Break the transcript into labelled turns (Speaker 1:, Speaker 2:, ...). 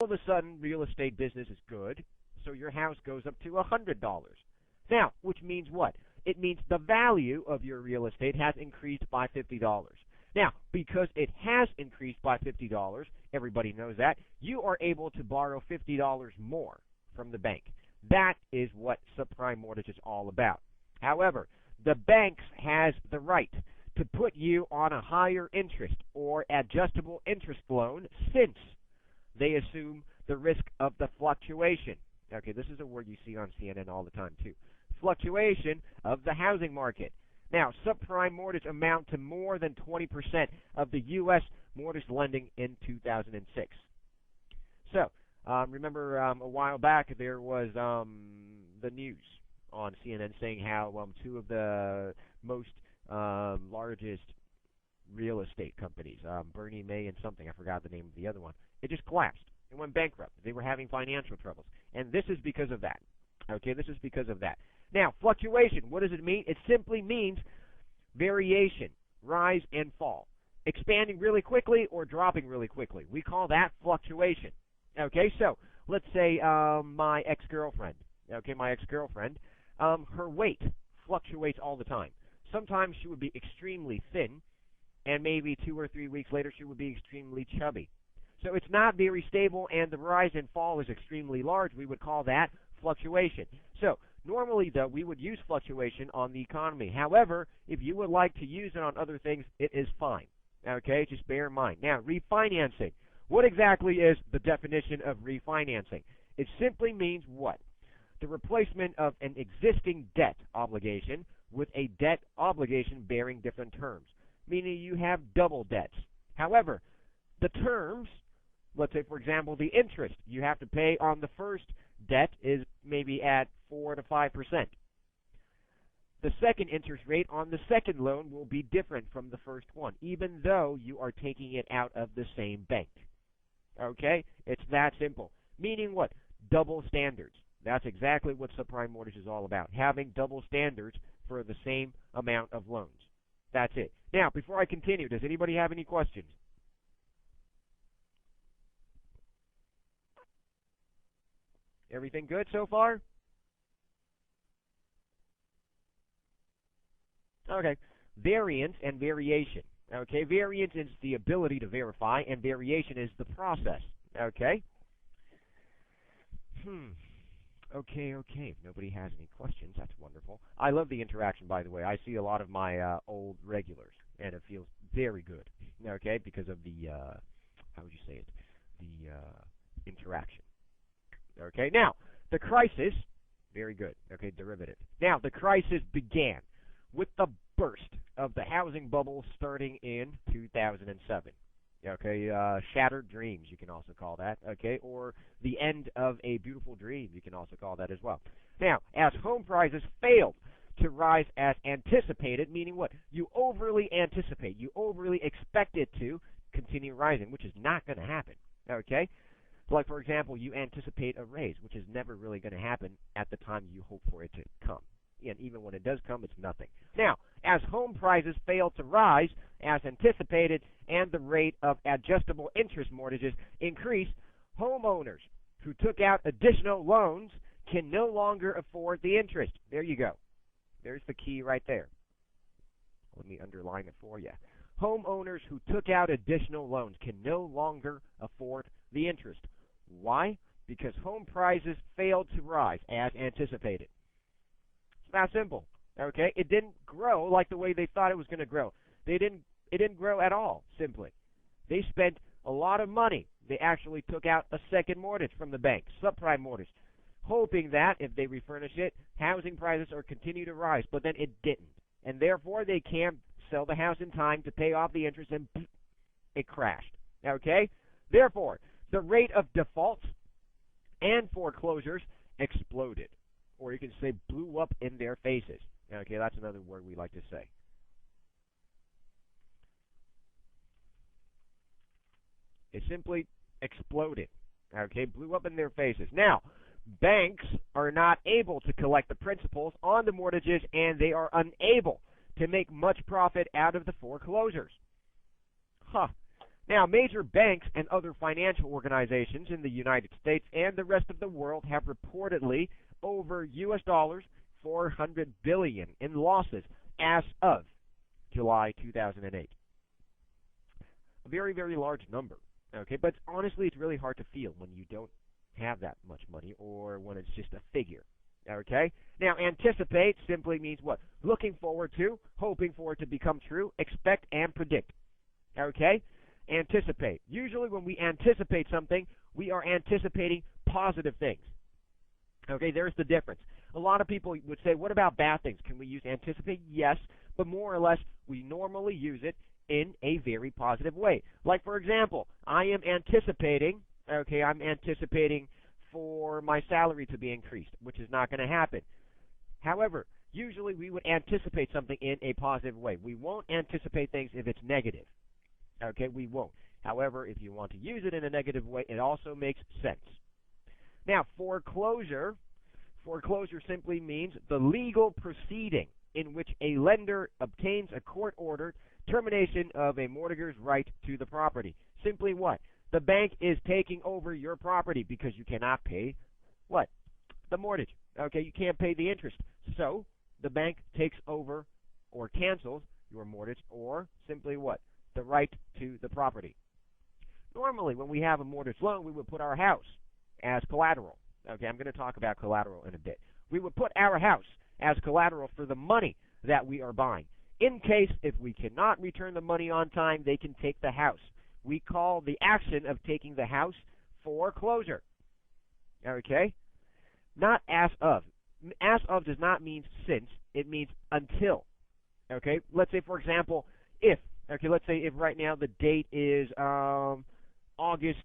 Speaker 1: of a sudden, real estate business is good, so your house goes up to $100. Now, which means what? It means the value of your real estate has increased by $50. Now, because it has increased by $50, everybody knows that, you are able to borrow $50 more from the bank. That is what subprime mortgage is all about. However, the banks has the right to put you on a higher interest or adjustable interest loan since they assume the risk of the fluctuation. Okay, this is a word you see on CNN all the time too. Fluctuation of the housing market. Now, subprime mortgage amount to more than 20% of the U.S. mortgage lending in 2006. So, remember a while back there was the news on CNN saying how two of the most largest real estate companies, Bernie Mae and something, I forgot the name of the other one, it just collapsed. It went bankrupt. They were having financial troubles. And this is because of that. Okay, this is because of that. Now, fluctuation, what does it mean? It simply means variation, rise and fall, expanding really quickly or dropping really quickly. We call that fluctuation. Okay, so let's say my ex-girlfriend. Okay, my ex-girlfriend, her weight fluctuates all the time. Sometimes she would be extremely thin, and maybe 2 or 3 weeks later she would be extremely chubby. So it's not very stable, and the rise and fall is extremely large. We would call that fluctuation. So normally, though, we would use fluctuation on the economy. However, if you would like to use it on other things, it is fine. Okay, just bear in mind. Now, refinancing. What exactly is the definition of refinancing? It simply means what? The replacement of an existing debt obligation with a debt obligation bearing different terms, meaning you have double debts. However, the terms, let's say, for example, the interest you have to pay on the first debt is maybe at 4 to 5%. The second interest rate on the second loan will be different from the first one, even though you are taking it out of the same bank. Okay? It's that simple. Meaning what? Double standards. That's exactly what subprime mortgage is all about, having double standards for the same amount of loans. That's it. Now, before I continue, does anybody have any questions? Everything good so far? Okay. Variance and variation. Okay. Variance is the ability to verify, and variation is the process. Okay. Okay. If nobody has any questions, that's wonderful. I love the interaction, by the way. I see a lot of my old regulars, and it feels very good. Okay, because of the how would you say it? The interaction. Okay, now, the crisis, very good, okay, derivative. Now, the crisis began with the burst of the housing bubble starting in 2007. Okay, shattered dreams, you can also call that, okay, or the end of a beautiful dream, you can also call that as well. Now, as home prices failed to rise as anticipated, meaning what? You overly anticipate, you overly expect it to continue rising, which is not going to happen, okay? Like, for example, you anticipate a raise, which is never really going to happen at the time you hope for it to come. And even when it does come, it's nothing. Now, as home prices fail to rise as anticipated and the rate of adjustable interest mortgages increase, homeowners who took out additional loans can no longer afford the interest. There you go. There's the key right there. Let me underline it for you. Homeowners who took out additional loans can no longer afford the interest. Why? Because home prices failed to rise as anticipated. It's that simple. Okay? It didn't grow like the way they thought it was going to grow. It didn't grow at all, simply. They spent a lot of money. They actually took out a second mortgage from the bank, subprime mortgage, hoping that if they refurnish it, housing prices will continue to rise, but then it didn't. And therefore, they can't sell the house in time to pay off the interest, and it crashed. Okay? Therefore, the rate of defaults and foreclosures exploded, or you can say blew up in their faces. Okay, that's another word we like to say. It simply exploded. Okay, blew up in their faces. Now, banks are not able to collect the principals on the mortgages, and they are unable to make much profit out of the foreclosures. Now, major banks and other financial organizations in the United States and the rest of the world have reportedly over US dollars 400 billion in losses as of July 2008. A very, very large number. Okay, but honestly, it's really hard to feel when you don't have that much money or when it's just a figure. Okay? Now, anticipate simply means what? Looking forward to, hoping for it to become true, expect and predict. Okay? Anticipate. Usually when we anticipate something, we are anticipating positive things. Okay, there's the difference. A lot of people would say, what about bad things? Can we use anticipate? Yes, but more or less, we normally use it in a very positive way. Like, for example, I'm anticipating for my salary to be increased, which is not going to happen. However, usually we would anticipate something in a positive way. We won't anticipate things if it's negative. Okay, we won't. However, if you want to use it in a negative way, it also makes sense. Now, foreclosure simply means the legal proceeding in which a lender obtains a court-ordered termination of a mortgagor's right to the property. Simply what? The bank is taking over your property because you cannot pay what? The mortgage. Okay, you can't pay the interest. So, the bank takes over or cancels your mortgage, or simply what? The right to the property. Normally, when we have a mortgage loan, we would put our house as collateral. Okay, I'm going to talk about collateral in a bit. We would put our house as collateral for the money that we are buying. In case if we cannot return the money on time, they can take the house. We call the action of taking the house foreclosure. Okay? Not as of. As of does not mean since. It means until. Okay? Let's say, for example, if. Okay, let's say if right now the date is August